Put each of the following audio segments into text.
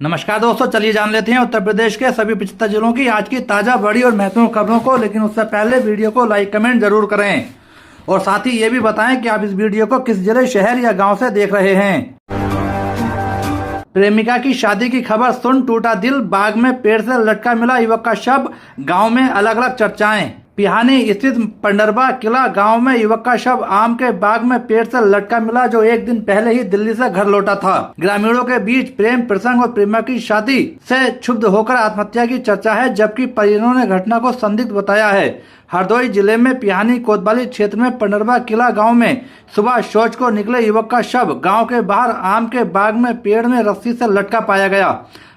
नमस्कार दोस्तों, चलिए जान लेते हैं उत्तर प्रदेश के सभी 75 जिलों की आज की ताज़ा बड़ी और महत्वपूर्ण खबरों को। लेकिन उससे पहले वीडियो को लाइक कमेंट जरूर करें और साथ ही ये भी बताएं कि आप इस वीडियो को किस जिले, शहर या गांव से देख रहे हैं। प्रेमिका की शादी की खबर सुन टूटा दिल, बाग में पेड़ से लटका मिला युवक का शव, गांव में अलग अलग चर्चाएं। पिहानी स्थित पंडरबा किला गांव में युवक का शव आम के बाग में पेड़ से लटका मिला, जो एक दिन पहले ही दिल्ली से घर लौटा था। ग्रामीणों के बीच प्रेम प्रसंग और प्रेमिका की शादी से क्षुब्ध होकर आत्महत्या की चर्चा है, जबकि परिजनों ने घटना को संदिग्ध बताया है। हरदोई जिले में पिहानी कोतवाली क्षेत्र में पंडरबा किला गांव में सुबह शौच को निकले युवक का शव गांव के बाहर आम के बाग में पेड़ में रस्सी से लटका पाया गया।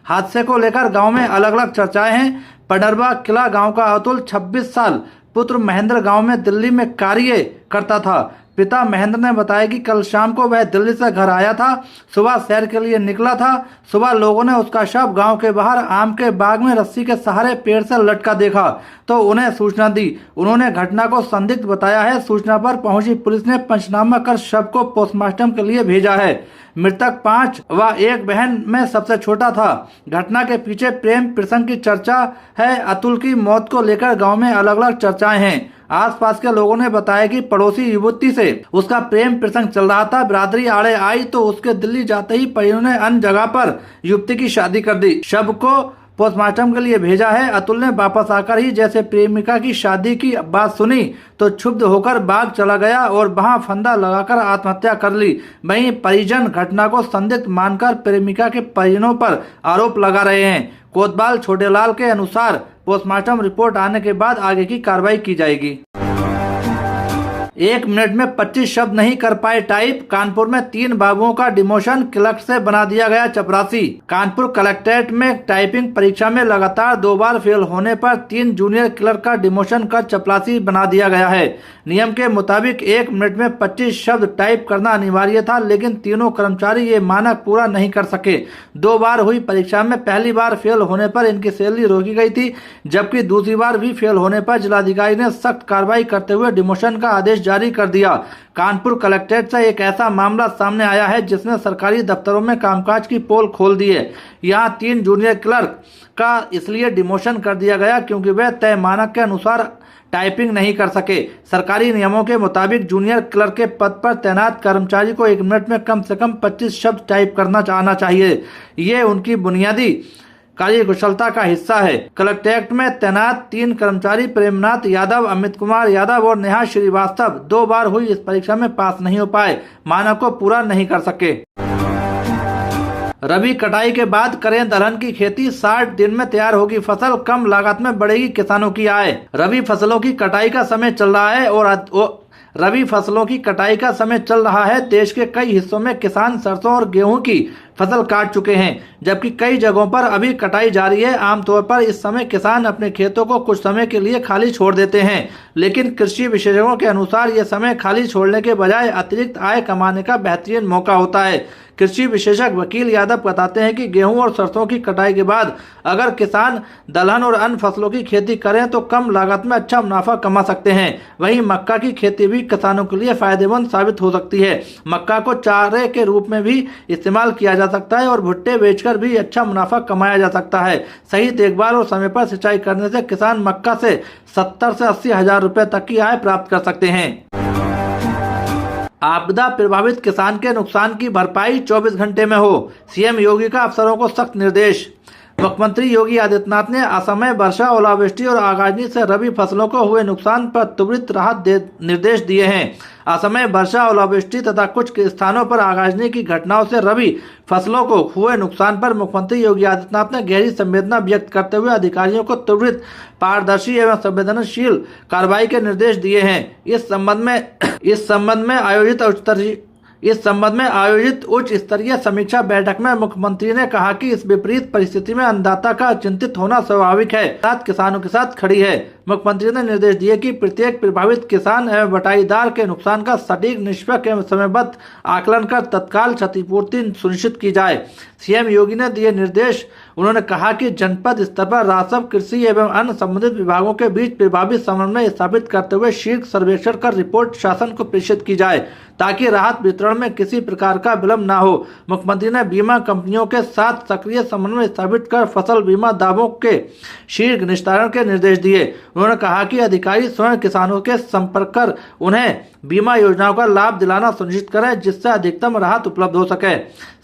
हादसे को लेकर गांव में अलग अलग चर्चाएं हैं। पंडरबा किला गांव का अतुल 26 साल पुत्र महेंद्र गांव में दिल्ली में कार्य करता था। पिता महेंद्र ने बताया कि कल शाम को वह दिल्ली से घर आया था, सुबह सैर के लिए निकला था। सुबह लोगों ने उसका शव गांव के बाहर आम के बाग में रस्सी के सहारे पेड़ से लटका देखा तो उन्हें सूचना दी। उन्होंने घटना को संदिग्ध बताया है। सूचना पर पहुंची पुलिस ने पंचनामा कर शव को पोस्टमार्टम के लिए भेजा है। मृतक 5 व एक बहन में सबसे छोटा था। घटना के पीछे प्रेम प्रसंग की चर्चा है। अतुल की मौत को लेकर गांव में अलग अलग चर्चाएं हैं। आसपास के लोगों ने बताया कि पड़ोसी युवती से उसका प्रेम प्रसंग चल रहा था। बिरादरी आड़े आई तो उसके दिल्ली जाते ही परिजनों ने अन्य जगह पर युवती की शादी कर दी। शव को पोस्टमार्टम के लिए भेजा है। अतुल ने वापस आकर ही जैसे प्रेमिका की शादी की बात सुनी तो क्षुब्ध होकर बाग चला गया और वहां फंदा लगाकर आत्महत्या कर ली। वहीं परिजन घटना को संदिग्ध मानकर प्रेमिका के परिजनों पर आरोप लगा रहे हैं। कोतवाल छोटेलाल के अनुसार पोस्टमार्टम रिपोर्ट आने के बाद आगे की कार्रवाई की जाएगी। 1 मिनट में 25 शब्द नहीं कर पाए टाइप, कानपुर में 3 बाबुओं का डिमोशन, क्लर्क से बना दिया गया चपरासी। कानपुर कलेक्ट्रेट में टाइपिंग परीक्षा में लगातार 2 बार फेल होने पर 3 जूनियर क्लर्क का डिमोशन कर चपरासी बना दिया गया है। नियम के मुताबिक 1 मिनट में 25 शब्द टाइप करना अनिवार्य था, लेकिन तीनों कर्मचारी ये मानक पूरा नहीं कर सके। 2 बार हुई परीक्षा में पहली बार फेल होने पर इनकी सैलरी रोकी गई थी, जबकि दूसरी बार भी फेल होने पर जिलाधिकारी ने सख्त कार्रवाई करते हुए डिमोशन का आदेश जारी कर दिया। कानपुर कलेक्ट्रेट से एक ऐसा मामला सामने आया है जिसने सरकारी दफ्तरों में कामकाज की पोल खोल दी है। यहाँ 3 जूनियर क्लर्क का इसलिए डिमोशन कर दिया गया क्योंकि वे तय मानक के अनुसार टाइपिंग नहीं कर सके। सरकारी नियमों के मुताबिक जूनियर क्लर्क के पद पर तैनात कर्मचारी को 1 मिनट में कम से कम 25 शब्द टाइप करना आना चाहिए। ये उनकी बुनियादी कार्य कुशलता का हिस्सा है। कलेक्ट्रेट में तैनात 3 कर्मचारी प्रेमनाथ यादव, अमित कुमार यादव और नेहा श्रीवास्तव 2 बार हुई इस परीक्षा में पास नहीं हो पाए, मानक को पूरा नहीं कर सके। रबी कटाई के बाद करें दलहन की खेती, 60 दिन में तैयार होगी फसल, कम लागत में बढ़ेगी किसानों की आय। रबी फसलों की कटाई का समय चल रहा है रबी फसलों की कटाई का समय चल रहा है। देश के कई हिस्सों में किसान सरसों और गेहूं की फसल काट चुके हैं, जबकि कई जगहों पर अभी कटाई जारी है। आमतौर पर इस समय किसान अपने खेतों को कुछ समय के लिए खाली छोड़ देते हैं, लेकिन कृषि विशेषज्ञों के अनुसार यह समय खाली छोड़ने के बजाय अतिरिक्त आय कमाने का बेहतरीन मौका होता है। कृषि विशेषज्ञ वकील यादव बताते हैं कि गेहूं और सरसों की कटाई के बाद अगर किसान दलहन और अन्य फसलों की खेती करें तो कम लागत में अच्छा मुनाफा कमा सकते हैं। वहीं मक्का की खेती भी किसानों के लिए फायदेमंद साबित हो सकती है। मक्का को चारे के रूप में भी इस्तेमाल किया जा सकता है और भुट्टे बेचकर भी अच्छा मुनाफा कमाया जा सकता है। सही देखभाल और समय पर सिंचाई करने से किसान मक्का से 70 से 80 हजार रुपए तक की आय प्राप्त कर सकते हैं। आपदा प्रभावित किसान के नुकसान की भरपाई 24 घंटे में हो, सीएम योगी का अफसरों को सख्त निर्देश। मुख्यमंत्री योगी आदित्यनाथ ने असमय वर्षा, ओलावृष्टि और आगाजनी से रबी फसलों को हुए नुकसान पर त्वरित राहत निर्देश दिए हैं। असमय वर्षा, ओलावृष्टि तथा कुछ स्थानों पर आगाजनी की घटनाओं से रबी फसलों को हुए नुकसान पर मुख्यमंत्री योगी आदित्यनाथ ने गहरी संवेदना व्यक्त करते हुए अधिकारियों को त्वरित, पारदर्शी एवं संवेदनशील कार्रवाई के निर्देश दिए हैं। इस संबंध में आयोजित उच्च स्तरीय समीक्षा बैठक में मुख्यमंत्री ने कहा कि इस विपरीत परिस्थिति में अन्नदाता का चिंतित होना स्वाभाविक है, साथ किसानों के साथ खड़ी है। मुख्यमंत्री ने निर्देश दिए कि प्रत्येक प्रभावित किसान एवं बटाईदार के नुकसान का सटीक, निष्पक्ष एवं समयबद्ध आकलन कर तत्काल क्षतिपूर्ति सुनिश्चित की जाए। सीएम योगी ने दिए निर्देश। उन्होंने कहा कि जनपद स्तर पर राजस्व, कृषि एवं अन्य संबंधित विभागों के बीच प्रभावी समन्वय स्थापित करते हुए शीघ्र सर्वेक्षण कर रिपोर्ट शासन को प्रेषित की जाए ताकि राहत वितरण में किसी प्रकार का विलंब न हो। मुख्यमंत्री ने बीमा कंपनियों के साथ सक्रिय समन्वय स्थापित कर फसल बीमा दावों के शीघ्र निस्तारण के निर्देश दिए। उन्होंने कहा कि अधिकारी स्वयं किसानों के संपर्क कर उन्हें बीमा योजनाओं का लाभ दिलाना सुनिश्चित करें जिससे अधिकतम राहत उपलब्ध हो सके।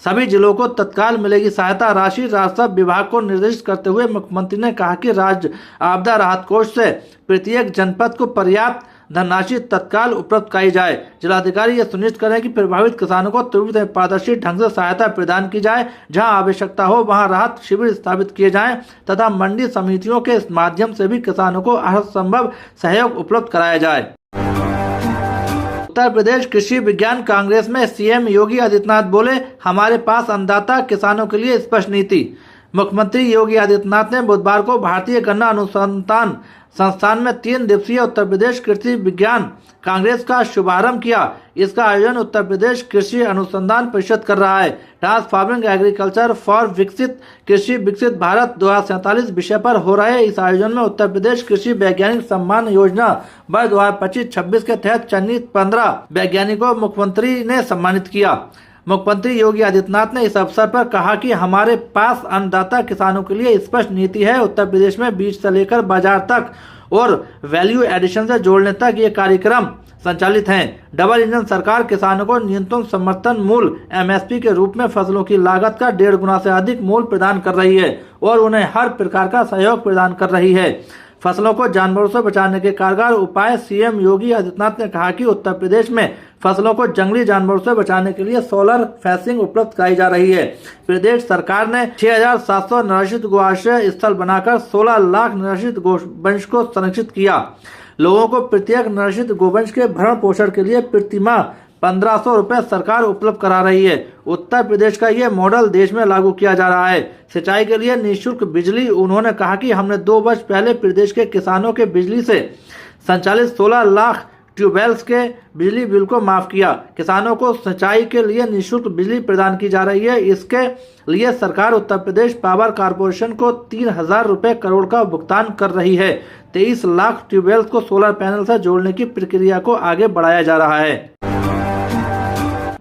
सभी जिलों को तत्काल मिलेगी सहायता राशि। राजस्व विभाग को निर्देशित करते हुए मुख्यमंत्री ने कहा कि राज्य आपदा राहत कोष से प्रत्येक जनपद को पर्याप्त धनराशि तत्काल उपलब्ध कराई जाए। जिलाधिकारी यह सुनिश्चित करें कि प्रभावित किसानों को त्वरित एवं पारदर्शी ढंग से सहायता प्रदान की जाए। जहां आवश्यकता हो वहां राहत शिविर स्थापित किए जाएं तथा मंडी समितियों के माध्यम से भी किसानों को हर संभव सहयोग उपलब्ध कराया जाए। उत्तर प्रदेश कृषि विज्ञान कांग्रेस में सीएम योगी आदित्यनाथ बोले, हमारे पास अन्नदाता किसानों के लिए स्पष्ट नीति। मुख्यमंत्री योगी आदित्यनाथ ने बुधवार को भारतीय गन्ना अनुसंधान संस्थान में 3 दिवसीय उत्तर प्रदेश कृषि विज्ञान कांग्रेस का शुभारंभ किया। इसका आयोजन उत्तर प्रदेश कृषि अनुसंधान परिषद कर रहा है। ट्रांसफॉर्मिंग एग्रीकल्चर फॉर विकसित कृषि विकसित भारत 2047 विषय पर हो रहे इस आयोजन में उत्तर प्रदेश कृषि वैज्ञानिक सम्मान योजना वर्ष 2025-26 के तहत चयनित 15 वैज्ञानिकों को मुख्यमंत्री ने सम्मानित किया। मुख्यमंत्री योगी आदित्यनाथ ने इस अवसर पर कहा कि हमारे पास अन्नदाता किसानों के लिए स्पष्ट नीति है। उत्तर प्रदेश में बीज से लेकर बाजार तक और वैल्यू एडिशन से जोड़ने तक ये कार्यक्रम संचालित हैं। डबल इंजन सरकार किसानों को न्यूनतम समर्थन मूल्य एमएसपी के रूप में फसलों की लागत का 1.5 गुना से अधिक मूल्य प्रदान कर रही है और उन्हें हर प्रकार का सहयोग प्रदान कर रही है। फसलों को जानवरों से बचाने के कारगर उपाय। सीएम योगी आदित्यनाथ ने कहा कि उत्तर प्रदेश में फसलों को जंगली जानवरों से बचाने के लिए सोलर फेंसिंग उपलब्ध कराई जा रही है। प्रदेश सरकार ने 6,700 निराश्रित गौआश्रय स्थल बनाकर 16 लाख निराश्रित गोवंश को संरक्षित किया। लोगों को प्रत्येक निराश्रित गोवंश के भरण पोषण के लिए प्रतिमाह 1500 रुपए सरकार उपलब्ध करा रही है। उत्तर प्रदेश का ये मॉडल देश में लागू किया जा रहा है। सिंचाई के लिए निःशुल्क बिजली। उन्होंने कहा कि हमने 2 वर्ष पहले प्रदेश के किसानों के बिजली से संचालित 16 लाख ट्यूबवेल्स के बिजली बिल को माफ किया। किसानों को सिंचाई के लिए निःशुल्क बिजली प्रदान की जा रही है। इसके लिए सरकार उत्तर प्रदेश पावर कॉर्पोरेशन को 3,000 रुपए करोड़ का भुगतान कर रही है। 23 लाख ट्यूबवेल्स को सोलर पैनल से जोड़ने की प्रक्रिया को आगे बढ़ाया जा रहा है।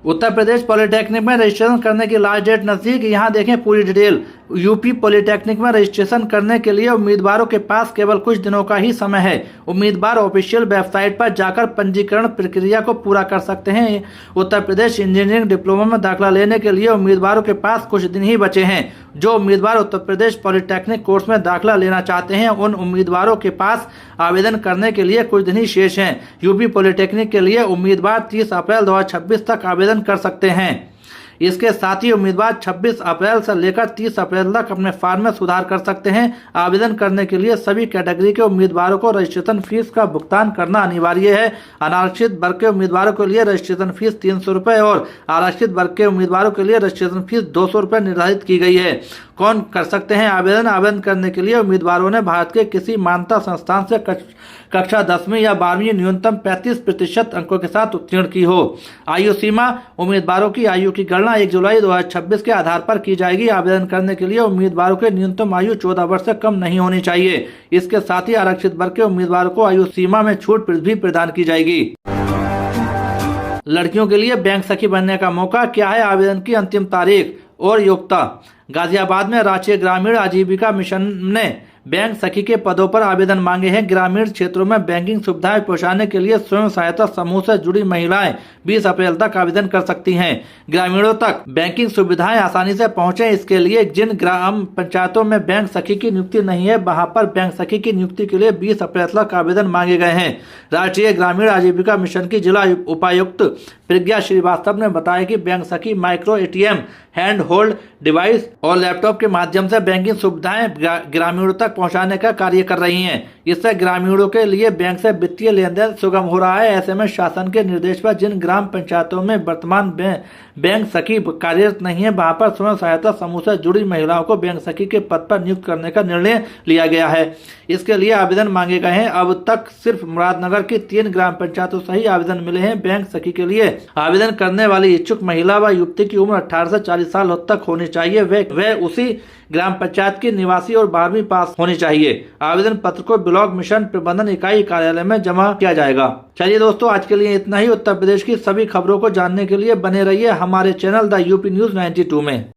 उत्तर प्रदेश पॉलिटेक्निक में रजिस्ट्रेशन करने की लास्ट डेट नजदीक। यहाँ देखें पूरी डिटेल। यूपी पॉलिटेक्निक में रजिस्ट्रेशन करने के लिए उम्मीदवारों के पास केवल कुछ दिनों का ही समय है। उम्मीदवार ऑफिशियल वेबसाइट पर जाकर पंजीकरण प्रक्रिया को पूरा कर सकते हैं। उत्तर प्रदेश इंजीनियरिंग डिप्लोमा में दाखिला लेने के लिए उम्मीदवारों के पास कुछ दिन ही बचे हैं। जो उम्मीदवार उत्तर प्रदेश पॉलिटेक्निक कोर्स में दाखिला लेना चाहते हैं उन उम्मीदवारों के पास आवेदन करने के लिए कुछ दिन ही शेष हैं। यूपी पॉलिटेक्निक के लिए उम्मीदवार 30 अप्रैल 2026 तक आवेदन कर सकते हैं। इसके साथ ही उम्मीदवार 26 अप्रैल से लेकर 30 अप्रैल तक अपने फॉर्म में सुधार कर सकते हैं। आवेदन करने के लिए सभी कैटेगरी के उम्मीदवारों को रजिस्ट्रेशन फीस का भुगतान करना अनिवार्य है। अनारक्षित वर्ग के उम्मीदवारों के लिए रजिस्ट्रेशन फीस 300 रुपए और आरक्षित वर्ग के उम्मीदवारों के लिए रजिस्ट्रेशन फीस 200 रुपए निर्धारित की गई है। कौन कर सकते हैं आवेदन? आवेदन करने के लिए उम्मीदवारों ने भारत के किसी मान्यता संस्थान से कक्षा 10वीं या 12वीं न्यूनतम 35% अंकों के साथ उत्तीर्ण की हो। आयु सीमा। उम्मीदवारों की आयु की गणना 1 जुलाई 2026 के आधार पर की जाएगी। आवेदन करने के लिए उम्मीदवारों की न्यूनतम आयु 14 वर्ष से कम नहीं होनी चाहिए। इसके साथ ही आरक्षित वर्ग के उम्मीदवारों को आयु सीमा में छूट भी प्रदान की जाएगी। लड़कियों के लिए बैंक सखी बनने का मौका। क्या है आवेदन की अंतिम तारीख और योग्यता? गाजियाबाद में राष्ट्रीय ग्रामीण आजीविका मिशन ने बैंक सखी के पदों पर आवेदन मांगे हैं। ग्रामीण क्षेत्रों में बैंकिंग सुविधाएं पहुंचाने के लिए स्वयं सहायता समूह से जुड़ी महिलाएं 20 अप्रैल तक आवेदन कर सकती हैं। ग्रामीणों तक बैंकिंग सुविधाएं आसानी से पहुंचे, इसके लिए जिन ग्राम पंचायतों में बैंक सखी की नियुक्ति नहीं है वहां पर बैंक सखी की नियुक्ति के लिए 20 अप्रैल तक आवेदन मांगे गए हैं। राष्ट्रीय ग्रामीण आजीविका मिशन की जिला उपायुक्त प्रज्ञा श्रीवास्तव ने बताया कि बैंक सखी micro ATM, hand hold device और लैपटॉप के माध्यम से बैंकिंग सुविधाएं ग्रामीणों तक तक पहुंचाने का कार्य कर रही हैं। इससे ग्रामीणों के लिए बैंक से वित्तीय लेन देन सुगम हो रहा है। ऐसे में शासन के निर्देश पर जिन ग्राम पंचायतों में वर्तमान बैंक सखी कार्यरत नहीं है, वहां पर स्वयं सहायता समूह से जुड़ी महिलाओं को बैंक सखी के पद पर नियुक्त करने का निर्णय लिया गया है। इसके लिए आवेदन मांगे गए हैं। अब तक सिर्फ मुरादनगर की 3 ग्राम पंचायतों से ही आवेदन मिले हैं। बैंक सखी के लिए आवेदन करने वाली इच्छुक महिला व युवती की उम्र 18 से 40 साल तक होनी चाहिए। वे उसी ग्राम पंचायत की निवासी और 12वीं पास होनी चाहिए। आवेदन पत्र को ब्लॉक मिशन प्रबंधन इकाई कार्यालय में जमा किया जाएगा। चलिए दोस्तों, आज के लिए इतना ही। उत्तर प्रदेश की सभी खबरों को जानने के लिए बने रहिए हमारे चैनल द यूपी न्यूज 92 में।